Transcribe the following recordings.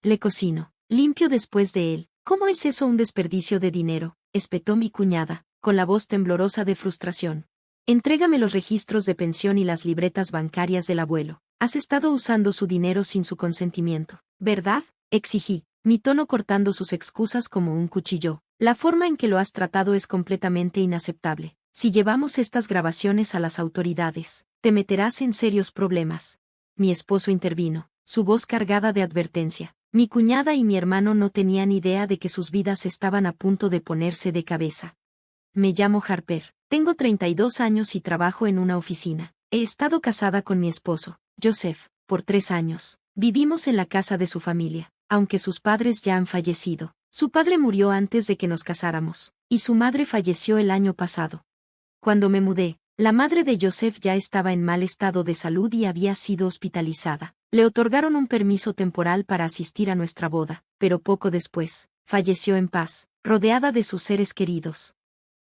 le cocino, limpio después de él. ¿Cómo es eso un desperdicio de dinero?, espetó mi cuñada, con la voz temblorosa de frustración. Entrégame los registros de pensión y las libretas bancarias del abuelo. Has estado usando su dinero sin su consentimiento, ¿verdad?, exigí, mi tono cortando sus excusas como un cuchillo. La forma en que lo has tratado es completamente inaceptable. Si llevamos estas grabaciones a las autoridades, te meterás en serios problemas. Mi esposo intervino, su voz cargada de advertencia. Mi cuñada y mi hermano no tenían idea de que sus vidas estaban a punto de ponerse de cabeza. Me llamo Harper, tengo 32 años y trabajo en una oficina. He estado casada con mi esposo, Joseph, por 3 años. Vivimos en la casa de su familia, aunque sus padres ya han fallecido. Su padre murió antes de que nos casáramos, y su madre falleció el año pasado. Cuando me mudé, la madre de Joseph ya estaba en mal estado de salud y había sido hospitalizada. Le otorgaron un permiso temporal para asistir a nuestra boda, pero poco después, falleció en paz, rodeada de sus seres queridos.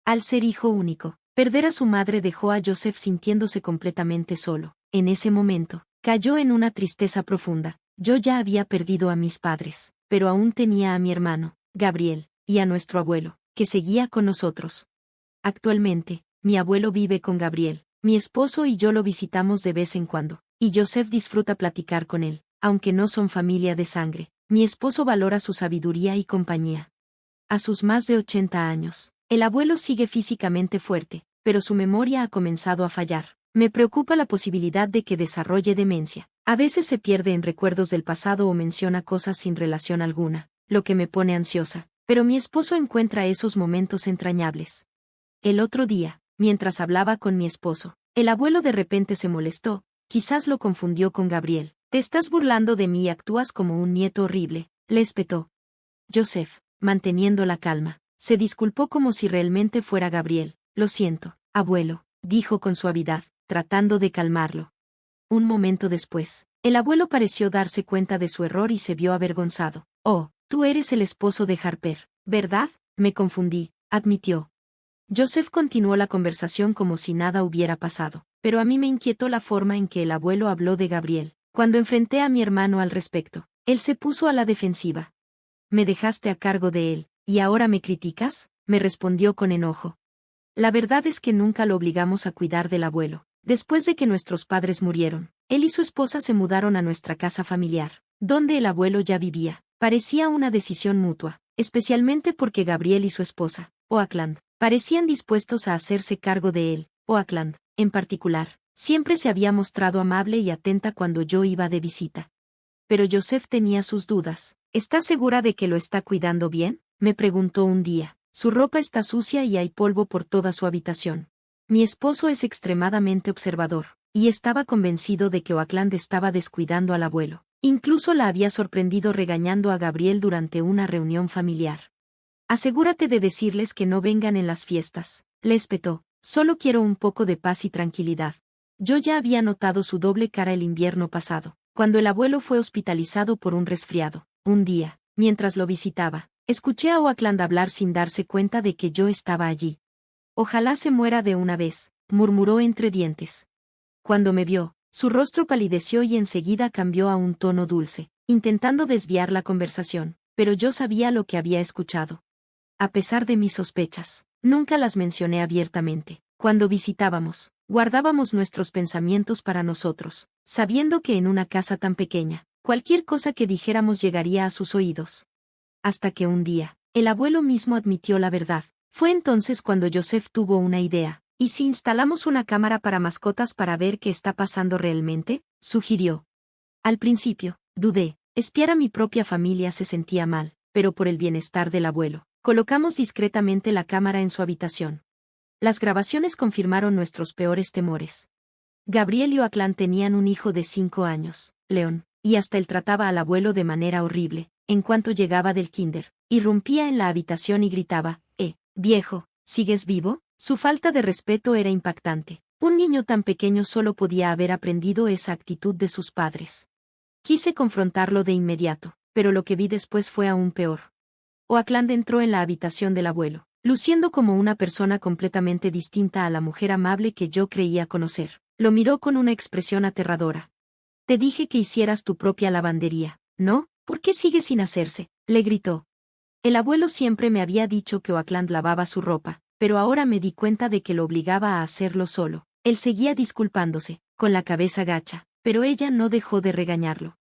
Al ser hijo único, perder a su madre dejó a Joseph sintiéndose completamente solo. En ese momento, cayó en una tristeza profunda. Yo ya había perdido a mis padres, pero aún tenía a mi hermano, Gabriel, y a nuestro abuelo, que seguía con nosotros. Actualmente, mi abuelo vive con Gabriel, mi esposo y yo lo visitamos de vez en cuando, y Joseph disfruta platicar con él, aunque no son familia de sangre. Mi esposo valora su sabiduría y compañía. A sus más de 80 años, el abuelo sigue físicamente fuerte, pero su memoria ha comenzado a fallar. Me preocupa la posibilidad de que desarrolle demencia. A veces se pierde en recuerdos del pasado o menciona cosas sin relación alguna, lo que me pone ansiosa, pero mi esposo encuentra esos momentos entrañables. El otro día, mientras hablaba con mi esposo, el abuelo de repente se molestó, quizás lo confundió con Gabriel. Te estás burlando de mí y actúas como un nieto horrible, le espetó. Joseph, manteniendo la calma, se disculpó como si realmente fuera Gabriel. Lo siento, abuelo, dijo con suavidad, tratando de calmarlo. Un momento después, el abuelo pareció darse cuenta de su error y se vio avergonzado. Oh, tú eres el esposo de Harper, ¿verdad? Me confundí, admitió. Joseph continuó la conversación como si nada hubiera pasado, pero a mí me inquietó la forma en que el abuelo habló de Gabriel. Cuando enfrenté a mi hermano al respecto, él se puso a la defensiva. Me dejaste a cargo de él, ¿y ahora me criticas?, me respondió con enojo. La verdad es que nunca lo obligamos a cuidar del abuelo. Después de que nuestros padres murieron, él y su esposa se mudaron a nuestra casa familiar, donde el abuelo ya vivía. Parecía una decisión mutua, especialmente porque Gabriel y su esposa, Oakland, parecían dispuestos a hacerse cargo de él. Oakland, en particular, siempre se había mostrado amable y atenta cuando yo iba de visita. Pero Joseph tenía sus dudas. ¿Estás segura de que lo está cuidando bien?, me preguntó un día. Su ropa está sucia y hay polvo por toda su habitación. Mi esposo es extremadamente observador, y estaba convencido de que Oakland estaba descuidando al abuelo. Incluso la había sorprendido regañando a Gabriel durante una reunión familiar. Asegúrate de decirles que no vengan en las fiestas, le espetó. Solo quiero un poco de paz y tranquilidad. Yo ya había notado su doble cara el invierno pasado, cuando el abuelo fue hospitalizado por un resfriado. Un día, mientras lo visitaba, escuché a Oakland hablar sin darse cuenta de que yo estaba allí. Ojalá se muera de una vez, murmuró entre dientes. Cuando me vio, su rostro palideció y enseguida cambió a un tono dulce, intentando desviar la conversación, pero yo sabía lo que había escuchado. A pesar de mis sospechas, nunca las mencioné abiertamente. Cuando visitábamos, guardábamos nuestros pensamientos para nosotros, sabiendo que en una casa tan pequeña, cualquier cosa que dijéramos llegaría a sus oídos. Hasta que un día, el abuelo mismo admitió la verdad. Fue entonces cuando Joseph tuvo una idea. ¿Y si instalamos una cámara para mascotas para ver qué está pasando realmente?, sugirió. Al principio, dudé. Espiar a mi propia familia se sentía mal, pero por el bienestar del abuelo, colocamos discretamente la cámara en su habitación. Las grabaciones confirmaron nuestros peores temores. Gabriel y Oakland tenían un hijo de 5 años, León, y hasta él trataba al abuelo de manera horrible. En cuanto llegaba del kinder, irrumpía en la habitación y gritaba, viejo, ¿sigues vivo? Su falta de respeto era impactante. Un niño tan pequeño solo podía haber aprendido esa actitud de sus padres. Quise confrontarlo de inmediato, pero lo que vi después fue aún peor. Oakland entró en la habitación del abuelo, luciendo como una persona completamente distinta a la mujer amable que yo creía conocer. Lo miró con una expresión aterradora. Te dije que hicieras tu propia lavandería, ¿no? ¿Por qué sigue sin hacerse?, le gritó. El abuelo siempre me había dicho que Oakland lavaba su ropa, pero ahora me di cuenta de que lo obligaba a hacerlo solo. Él seguía disculpándose, con la cabeza gacha, pero ella no dejó de regañarlo.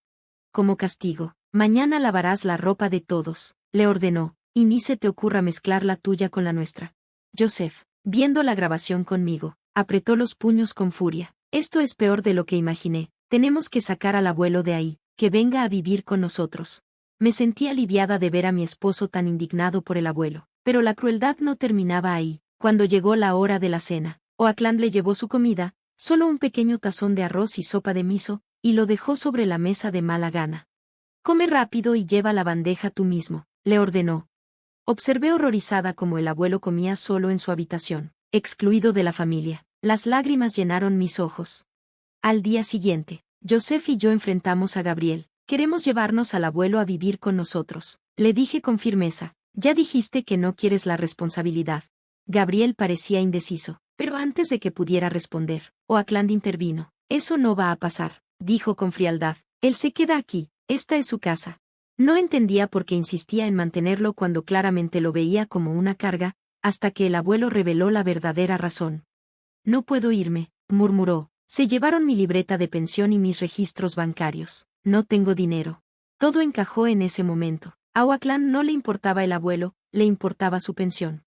Como castigo, mañana lavarás la ropa de todos, le ordenó, y ni se te ocurra mezclar la tuya con la nuestra. Joseph, viendo la grabación conmigo, apretó los puños con furia. Esto es peor de lo que imaginé. Tenemos que sacar al abuelo de ahí, que venga a vivir con nosotros. Me sentí aliviada de ver a mi esposo tan indignado por el abuelo, pero la crueldad no terminaba ahí. Cuando llegó la hora de la cena, Oakland le llevó su comida, solo un pequeño tazón de arroz y sopa de miso, y lo dejó sobre la mesa de mala gana. Come rápido y lleva la bandeja tú mismo, le ordenó. Observé horrorizada cómo el abuelo comía solo en su habitación, excluido de la familia. Las lágrimas llenaron mis ojos. Al día siguiente, Joseph y yo enfrentamos a Gabriel. Queremos llevarnos al abuelo a vivir con nosotros, le dije con firmeza. Ya dijiste que no quieres la responsabilidad. Gabriel parecía indeciso, pero antes de que pudiera responder, Oakland intervino. Eso no va a pasar, dijo con frialdad. Él se queda aquí, esta es su casa. No entendía por qué insistía en mantenerlo cuando claramente lo veía como una carga, hasta que el abuelo reveló la verdadera razón. No puedo irme, murmuró. Se llevaron mi libreta de pensión y mis registros bancarios. No tengo dinero. Todo encajó en ese momento. A Oakland no le importaba el abuelo, le importaba su pensión.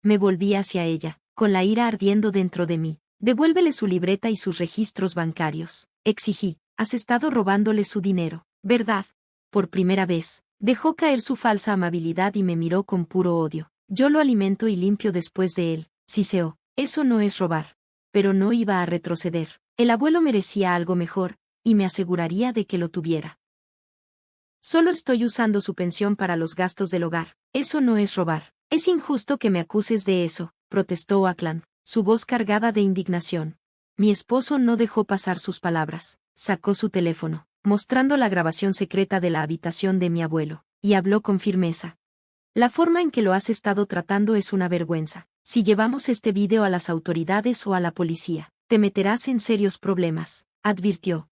Me volví hacia ella, con la ira ardiendo dentro de mí. Devuélvele su libreta y sus registros bancarios, exigí. Has estado robándole su dinero, ¿verdad? Por primera vez, dejó caer su falsa amabilidad y me miró con puro odio. Yo lo alimento y limpio después de él, siseó. Eso no es robar. Pero no iba a retroceder. El abuelo merecía algo mejor, y me aseguraría de que lo tuviera. Solo estoy usando su pensión para los gastos del hogar. Eso no es robar. Es injusto que me acuses de eso, protestó Oakland, su voz cargada de indignación. Mi esposo no dejó pasar sus palabras. Sacó su teléfono, mostrando la grabación secreta de la habitación de mi abuelo, y habló con firmeza. La forma en que lo has estado tratando es una vergüenza. Si llevamos este video a las autoridades o a la policía, te meterás en serios problemas, advirtió.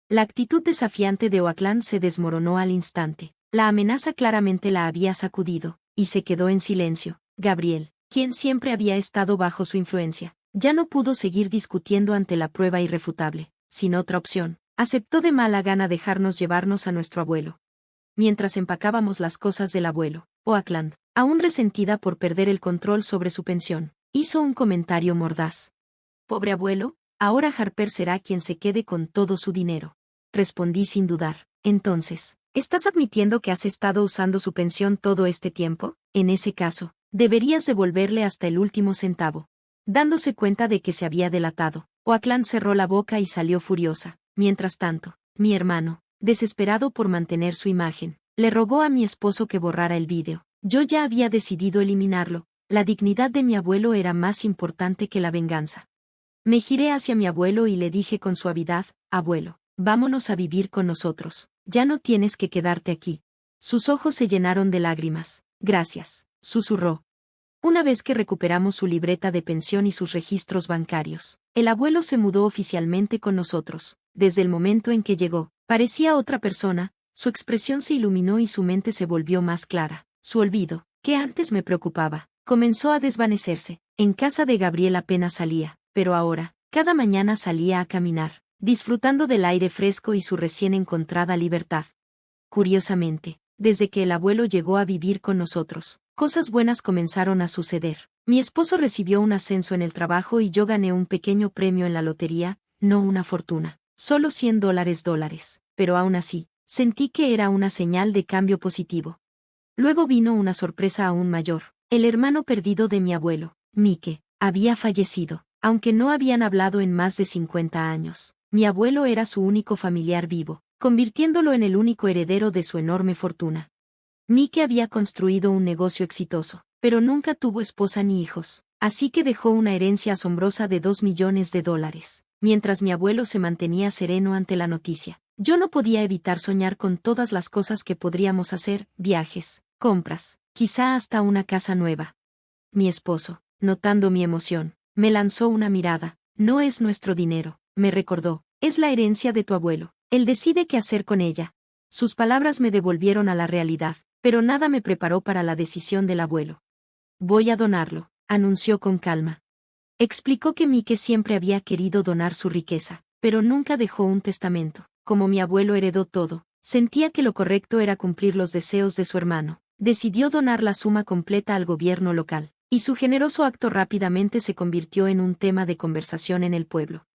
La actitud desafiante de Oakland se desmoronó al instante. La amenaza claramente la había sacudido, y se quedó en silencio. Gabriel, quien siempre había estado bajo su influencia, ya no pudo seguir discutiendo ante la prueba irrefutable. Sin otra opción, aceptó de mala gana dejarnos llevarnos a nuestro abuelo. Mientras empacábamos las cosas del abuelo, Oakland, aún resentida por perder el control sobre su pensión, hizo un comentario mordaz. Pobre abuelo, ahora Harper será quien se quede con todo su dinero. Respondí sin dudar. Entonces, ¿estás admitiendo que has estado usando su pensión todo este tiempo? En ese caso, deberías devolverle hasta el último centavo. Dándose cuenta de que se había delatado, Oakland cerró la boca y salió furiosa. Mientras tanto, mi hermano, desesperado por mantener su imagen, le rogó a mi esposo que borrara el vídeo. Yo ya había decidido eliminarlo. La dignidad de mi abuelo era más importante que la venganza. Me giré hacia mi abuelo y le dije con suavidad, abuelo, vámonos a vivir con nosotros. Ya no tienes que quedarte aquí. Sus ojos se llenaron de lágrimas. Gracias, susurró. Una vez que recuperamos su libreta de pensión y sus registros bancarios, el abuelo se mudó oficialmente con nosotros. Desde el momento en que llegó, parecía otra persona, su expresión se iluminó y su mente se volvió más clara. Su olvido, que antes me preocupaba, comenzó a desvanecerse. En casa de Gabriel apenas salía, pero ahora, cada mañana salía a caminar, disfrutando del aire fresco y su recién encontrada libertad. Curiosamente, desde que el abuelo llegó a vivir con nosotros, cosas buenas comenzaron a suceder. Mi esposo recibió un ascenso en el trabajo y yo gané un pequeño premio en la lotería, no una fortuna, solo $100, pero aún así, sentí que era una señal de cambio positivo. Luego vino una sorpresa aún mayor. El hermano perdido de mi abuelo, Mike, había fallecido. Aunque no habían hablado en más de 50 años, mi abuelo era su único familiar vivo, convirtiéndolo en el único heredero de su enorme fortuna. Mike había construido un negocio exitoso, pero nunca tuvo esposa ni hijos, así que dejó una herencia asombrosa de $2 millones. Mientras mi abuelo se mantenía sereno ante la noticia, yo no podía evitar soñar con todas las cosas que podríamos hacer, viajes, compras, quizá hasta una casa nueva. Mi esposo, notando mi emoción, me lanzó una mirada. No es nuestro dinero, me recordó, es la herencia de tu abuelo. Él decide qué hacer con ella. Sus palabras me devolvieron a la realidad, pero nada me preparó para la decisión del abuelo. Voy a donarlo, anunció con calma. Explicó que Mike siempre había querido donar su riqueza, pero nunca dejó un testamento. Como mi abuelo heredó todo, sentía que lo correcto era cumplir los deseos de su hermano. Decidió donar la suma completa al gobierno local, y su generoso acto rápidamente se convirtió en un tema de conversación en el pueblo.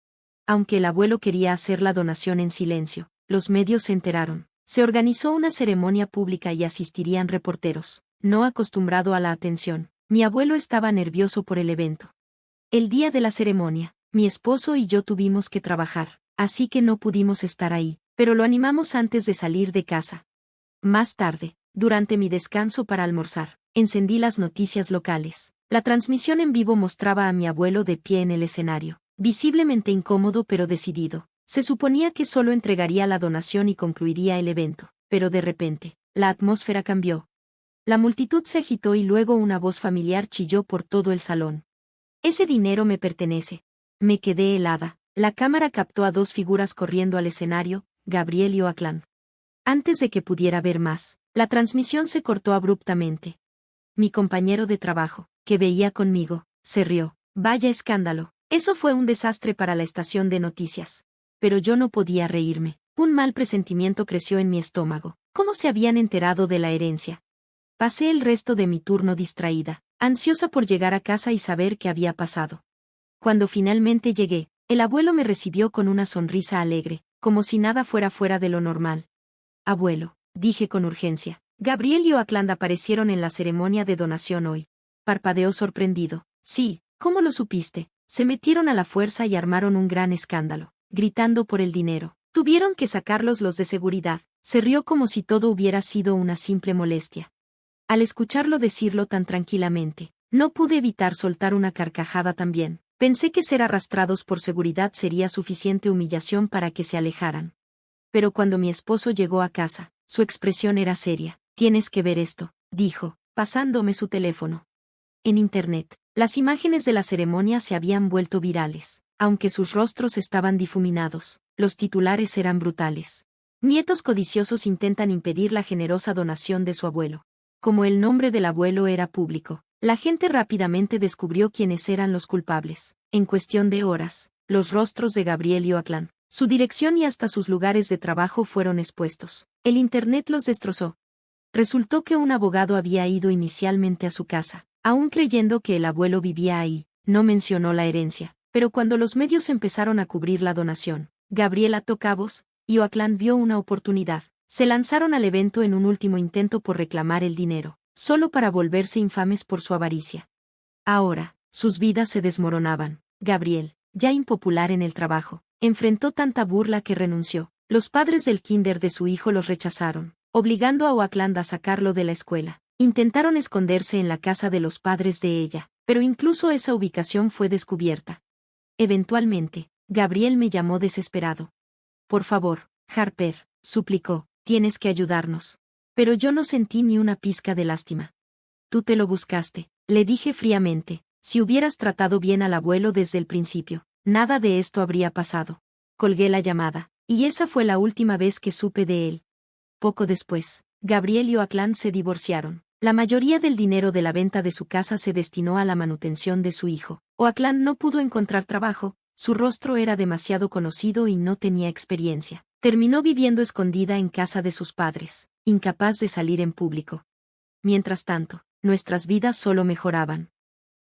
Aunque el abuelo quería hacer la donación en silencio, los medios se enteraron. Se organizó una ceremonia pública y asistirían reporteros. No acostumbrado a la atención, mi abuelo estaba nervioso por el evento. El día de la ceremonia, mi esposo y yo tuvimos que trabajar, así que no pudimos estar ahí, pero lo animamos antes de salir de casa. Más tarde, durante mi descanso para almorzar, encendí las noticias locales. La transmisión en vivo mostraba a mi abuelo de pie en el escenario, visiblemente incómodo pero decidido. Se suponía que solo entregaría la donación y concluiría el evento, pero de repente, la atmósfera cambió. La multitud se agitó y luego una voz familiar chilló por todo el salón. Ese dinero me pertenece. Me quedé helada. La cámara captó a dos figuras corriendo al escenario, Gabriel y Oakland. Antes de que pudiera ver más, la transmisión se cortó abruptamente. Mi compañero de trabajo, que veía conmigo, se rió. Vaya escándalo. Eso fue un desastre para la estación de noticias. Pero yo no podía reírme. Un mal presentimiento creció en mi estómago. ¿Cómo se habían enterado de la herencia? Pasé el resto de mi turno distraída, ansiosa por llegar a casa y saber qué había pasado. Cuando finalmente llegué, el abuelo me recibió con una sonrisa alegre, como si nada fuera fuera de lo normal. Abuelo, dije con urgencia. Gabriel y Oakland aparecieron en la ceremonia de donación hoy. Parpadeó sorprendido. Sí, ¿cómo lo supiste? Se metieron a la fuerza y armaron un gran escándalo, gritando por el dinero. Tuvieron que sacarlos los de seguridad. Se rió como si todo hubiera sido una simple molestia. Al escucharlo decirlo tan tranquilamente, no pude evitar soltar una carcajada también. Pensé que ser arrastrados por seguridad sería suficiente humillación para que se alejaran. Pero cuando mi esposo llegó a casa, su expresión era seria. Tienes que ver esto, dijo, pasándome su teléfono. En Internet, las imágenes de la ceremonia se habían vuelto virales. Aunque sus rostros estaban difuminados, los titulares eran brutales. Nietos codiciosos intentan impedir la generosa donación de su abuelo. Como el nombre del abuelo era público, la gente rápidamente descubrió quiénes eran los culpables. En cuestión de horas, los rostros de Gabriel y Oakland, su dirección y hasta sus lugares de trabajo fueron expuestos. El Internet los destrozó. Resultó que un abogado había ido inicialmente a su casa, aún creyendo que el abuelo vivía ahí. No mencionó la herencia, pero cuando los medios empezaron a cubrir la donación, Gabriel ató cabos, y Oakland vio una oportunidad. Se lanzaron al evento en un último intento por reclamar el dinero, solo para volverse infames por su avaricia. Ahora, sus vidas se desmoronaban. Gabriel, ya impopular en el trabajo, enfrentó tanta burla que renunció. Los padres del kinder de su hijo los rechazaron, obligando a Oakland a sacarlo de la escuela. Intentaron esconderse en la casa de los padres de ella, pero incluso esa ubicación fue descubierta. Eventualmente, Gabriel me llamó desesperado. Por favor, Harper, suplicó. Tienes que ayudarnos. Pero yo no sentí ni una pizca de lástima. Tú te lo buscaste, le dije fríamente. Si hubieras tratado bien al abuelo desde el principio, nada de esto habría pasado. Colgué la llamada, y esa fue la última vez que supe de él. Poco después, Gabriel y Oakland se divorciaron. La mayoría del dinero de la venta de su casa se destinó a la manutención de su hijo. Oakland no pudo encontrar trabajo, su rostro era demasiado conocido y no tenía experiencia. Terminó viviendo escondida en casa de sus padres, incapaz de salir en público. Mientras tanto, nuestras vidas solo mejoraban.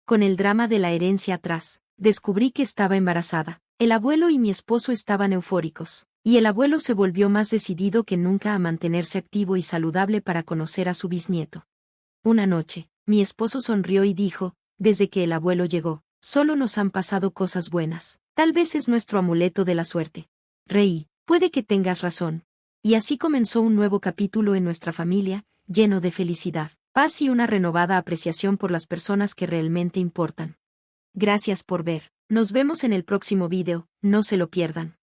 Con el drama de la herencia atrás, descubrí que estaba embarazada. El abuelo y mi esposo estaban eufóricos, y el abuelo se volvió más decidido que nunca a mantenerse activo y saludable para conocer a su bisnieto. Una noche, mi esposo sonrió y dijo, desde que el abuelo llegó, solo nos han pasado cosas buenas. Tal vez es nuestro amuleto de la suerte. Reí. Puede que tengas razón. Y así comenzó un nuevo capítulo en nuestra familia, lleno de felicidad, paz y una renovada apreciación por las personas que realmente importan. Gracias por ver. Nos vemos en el próximo video, no se lo pierdan.